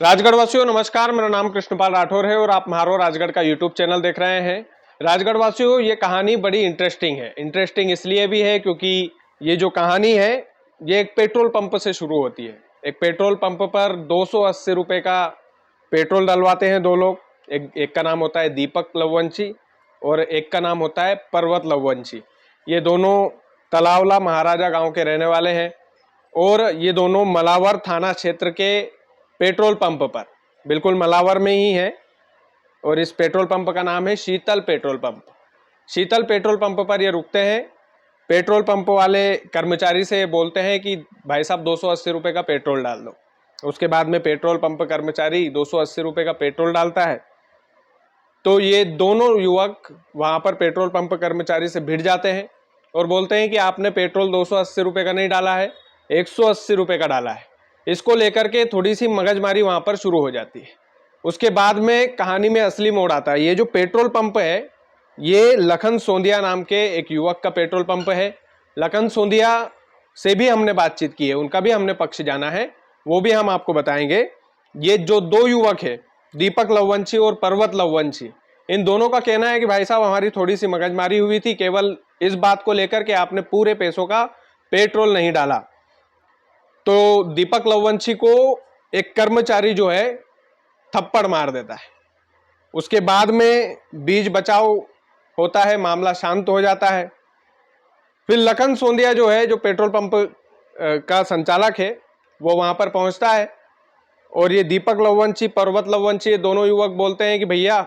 राजगढ़ वासियों नमस्कार। मेरा नाम कृष्णपाल राठौर है और आप म्हारो राजगढ़ का यूट्यूब चैनल देख रहे हैं। राजगढ़ वासियों, ये कहानी बड़ी इंटरेस्टिंग है। इंटरेस्टिंग इसलिए भी है क्योंकि ये जो कहानी है ये एक पेट्रोल पंप से शुरू होती है। एक पेट्रोल पंप पर 280 रुपए का पेट्रोल डलवाते हैं दो लोग। एक का नाम होता है दीपक लववंशी और एक का नाम होता है पर्वत लववंशी। ये दोनों तलावला महाराजा गांव के रहने वाले हैं और ये दोनों मलावर थाना क्षेत्र के पेट्रोल पंप पर, बिल्कुल मलावर में ही है, और इस पेट्रोल पंप का नाम है शीतल पेट्रोल पंप। शीतल पेट्रोल पंप पर ये रुकते हैं। पेट्रोल पंप वाले कर्मचारी से बोलते हैं कि भाई साहब 280 रुपये का पेट्रोल डाल दो। उसके बाद में पेट्रोल पंप कर्मचारी 280 रुपये का पेट्रोल डालता है। तो ये दोनों युवक वहां पर पेट्रोल पंप कर्मचारी से भिड़ जाते हैं और बोलते हैं कि आपने पेट्रोल 280 रुपये का नहीं डाला है, 180 रुपये का डाला है। इसको लेकर के थोड़ी सी मगजमारी वहां पर शुरू हो जाती है। उसके बाद में कहानी में असली मोड़ आता है। ये जो पेट्रोल पंप है ये लखन सोंदिया नाम के एक युवक का पेट्रोल पंप है। लखन सोंदिया से भी हमने बातचीत की है, उनका भी हमने पक्ष जाना है, वो भी हम आपको बताएंगे। ये जो दो युवक है दीपक लववंशी और पर्वत लववंशी, इन दोनों का कहना है कि भाई साहब हमारी थोड़ी सी मगजमारी हुई थी, केवल इस बात को लेकर के आपने पूरे पैसों का पेट्रोल नहीं डाला। तो दीपक लववंशी को एक कर्मचारी जो है थप्पड़ मार देता है। उसके बाद में बीच बचाव होता है, मामला शांत हो जाता है। फिर लखन सोंदिया जो है, जो पेट्रोल पंप का संचालक है, वो वहां पर पहुंचता है और ये दीपक लववंशी पर्वत लववंशी, ये दोनों युवक बोलते हैं कि भैया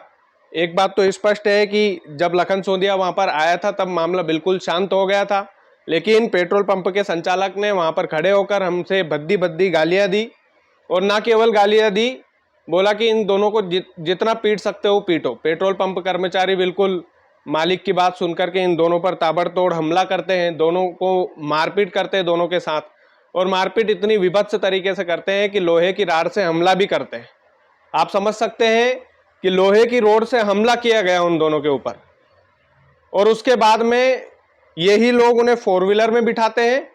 एक बात तो स्पष्ट है कि जब लखन सोंदिया वहां पर आया था तब मामला बिल्कुल शांत हो गया था, लेकिन पेट्रोल पंप के संचालक ने वहां पर खड़े होकर हमसे भद्दी भद्दी गालियां दी। और ना केवल गालियां दी, बोला कि इन दोनों को जितना पीट सकते हो पीटो। पेट्रोल पंप कर्मचारी बिल्कुल मालिक की बात सुनकर के इन दोनों पर ताबड़तोड़ हमला करते हैं, दोनों को मारपीट करते हैं दोनों के साथ। और मारपीट इतनी विभत्स तरीके से करते हैं कि लोहे की राड से हमला भी करते हैं। आप समझ सकते हैं कि लोहे की रोड से हमला किया गया उन दोनों के ऊपर। और उसके बाद में यही लोग उन्हें फोर व्हीलर में बिठाते हैं।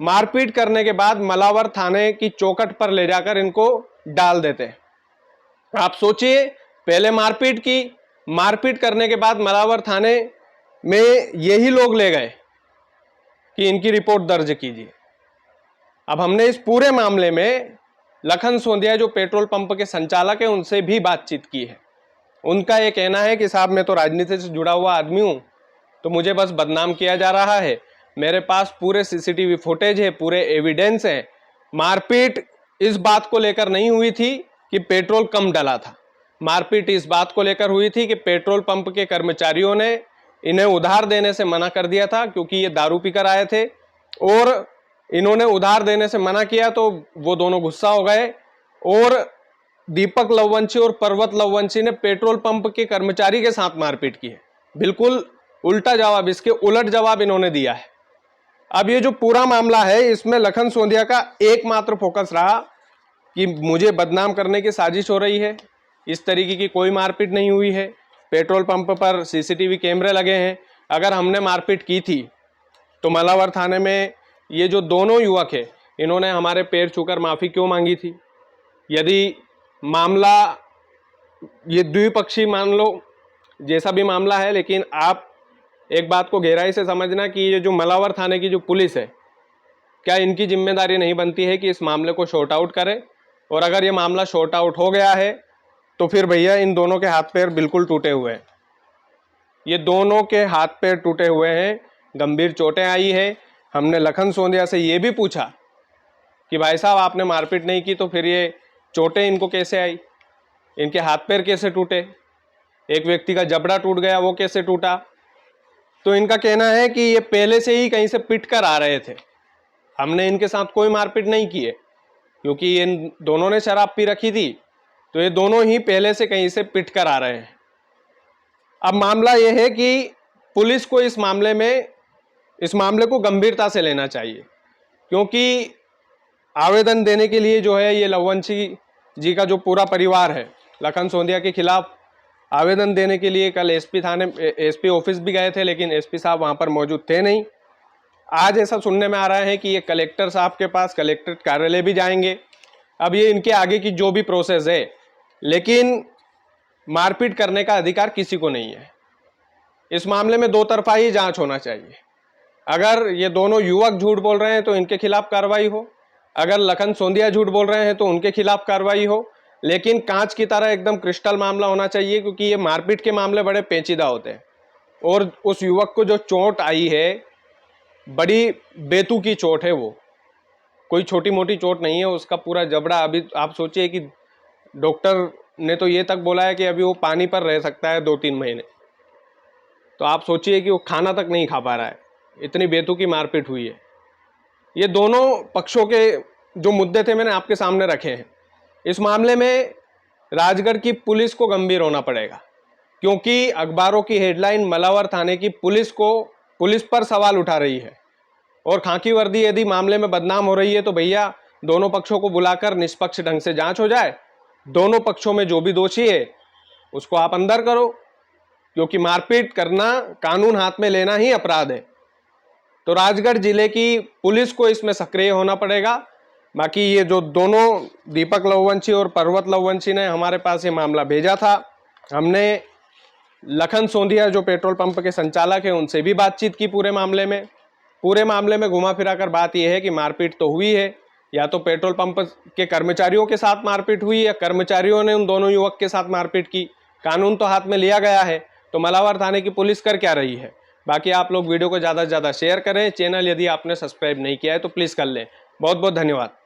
मारपीट करने के बाद मलावर थाने की चौखट पर ले जाकर इनको डाल देते हैं। आप सोचिए, पहले मारपीट की, मारपीट करने के बाद मलावर थाने में यही लोग ले गए कि इनकी रिपोर्ट दर्ज कीजिए। अब हमने इस पूरे मामले में लखन सोंदिया जो पेट्रोल पंप के संचालक है उनसे भी बातचीत की है। उनका यह कहना है कि साहब मैं तो राजनीति से जुड़ा हुआ आदमी हूं, तो मुझे बस बदनाम किया जा रहा है। मेरे पास पूरे सीसीटीवी फुटेज है, पूरे एविडेंस है। मारपीट इस बात को लेकर नहीं हुई थी कि पेट्रोल कम डला था, मारपीट इस बात को लेकर हुई थी कि पेट्रोल पंप के कर्मचारियों ने इन्हें उधार देने से मना कर दिया था, क्योंकि ये दारू पीकर आए थे और इन्होंने उधार देने से मना किया तो वो दोनों गुस्सा हो गए और दीपक लववंशी और पर्वत लववंशी ने पेट्रोल पंप के कर्मचारी के साथ मारपीट की है। बिल्कुल उल्टा जवाब, इसके उलट जवाब इन्होंने दिया है। अब ये जो पूरा मामला है इसमें लखन सोंदिया का एकमात्र फोकस रहा कि मुझे बदनाम करने की साजिश हो रही है। इस तरीके की कोई मारपीट नहीं हुई है। पेट्रोल पंप पर सीसीटीवी कैमरे लगे हैं। अगर हमने मारपीट की थी तो मलावर थाने में ये जो दोनों युवक है इन्होंने हमारे पैर छूकर माफी क्यों मांगी थी? यदि मामला ये द्विपक्षीय मान लो, जैसा भी मामला है, लेकिन आप एक बात को गहराई से समझना कि ये जो मलावर थाने की जो पुलिस है, क्या इनकी जिम्मेदारी नहीं बनती है कि इस मामले को शॉर्ट आउट करे? और अगर ये मामला शॉर्ट आउट हो गया है तो फिर भैया इन दोनों के हाथ पैर बिल्कुल टूटे हुए हैं। ये दोनों के हाथ पैर टूटे हुए हैं, गंभीर चोटें आई है। हमने लखन सोंदिया से ये भी पूछा कि भाई साहब आपने मारपीट नहीं की तो फिर ये चोटें इनको कैसे आई, इनके हाथ पैर कैसे टूटे? एक व्यक्ति का जबड़ा टूट गया, वो कैसे टूटा? तो इनका कहना है कि ये पहले से ही कहीं से पिट कर आ रहे थे, हमने इनके साथ कोई मारपीट नहीं की है, क्योंकि इन दोनों ने शराब पी रखी थी, तो ये दोनों ही पहले से कहीं से पिट कर आ रहे हैं। अब मामला यह है कि पुलिस को इस मामले को गंभीरता से लेना चाहिए, क्योंकि आवेदन देने के लिए जो है ये लववंशी जी का जो पूरा परिवार है लखन सोंदिया के खिलाफ आवेदन देने के लिए कल एसपी ऑफिस भी गए थे, लेकिन एसपी साहब वहां पर मौजूद थे नहीं। आज ऐसा सुनने में आ रहा है कि ये कलेक्टर साहब के पास, कलेक्टर कार्यालय भी जाएंगे अब ये इनके आगे की जो भी प्रोसेस है, लेकिन मारपीट करने का अधिकार किसी को नहीं है। इस मामले में दो तरफा ही जांच होना चाहिए। अगर ये दोनों युवक झूठ बोल रहे हैं तो इनके खिलाफ कार्रवाई हो, अगर लखन सोंदिया झूठ बोल रहे हैं तो उनके खिलाफ कार्रवाई हो, लेकिन कांच की तरह एकदम क्रिस्टल मामला होना चाहिए, क्योंकि ये मारपीट के मामले बड़े पेचीदा होते हैं। और उस युवक को जो चोट आई है, बड़ी बेतुकी चोट है, वो कोई छोटी मोटी चोट नहीं है। उसका पूरा जबड़ा, अभी आप सोचिए कि डॉक्टर ने तो ये तक बोला है कि अभी वो पानी पर रह सकता है 2-3 महीने। तो आप सोचिए कि वो खाना तक नहीं खा पा रहा है, इतनी बेतुकी मारपीट हुई है। ये दोनों पक्षों के जो मुद्दे थे मैंने आपके सामने रखे हैं। इस मामले में राजगढ़ की पुलिस को गंभीर होना पड़ेगा, क्योंकि अखबारों की हेडलाइन मलावर थाने की पुलिस पर सवाल उठा रही है। और खाकी वर्दी यदि मामले में बदनाम हो रही है तो भैया दोनों पक्षों को बुलाकर निष्पक्ष ढंग से जांच हो जाए। दोनों पक्षों में जो भी दोषी है उसको आप अंदर करो, क्योंकि मारपीट करना, कानून हाथ में लेना ही अपराध है। तो राजगढ़ जिले की पुलिस को इसमें सक्रिय होना पड़ेगा। बाकी ये जो दोनों दीपक लववंशी और पर्वत लववंशी ने हमारे पास ये मामला भेजा था, हमने लखन सोंधिया जो पेट्रोल पंप के संचालक हैं उनसे भी बातचीत की। पूरे मामले में घुमा फिरा कर बात यह है कि मारपीट तो हुई है, या तो पेट्रोल पंप के कर्मचारियों के साथ मारपीट हुई या कर्मचारियों ने उन दोनों युवक के साथ मारपीट की। कानून तो हाथ में लिया गया है, तो मलावर थाने की पुलिस कर क्या रही है। बाकी आप लोग वीडियो को ज़्यादा से ज़्यादा शेयर करें। चैनल यदि आपने सब्सक्राइब नहीं किया है तो प्लीज़ कर लें। बहुत बहुत धन्यवाद।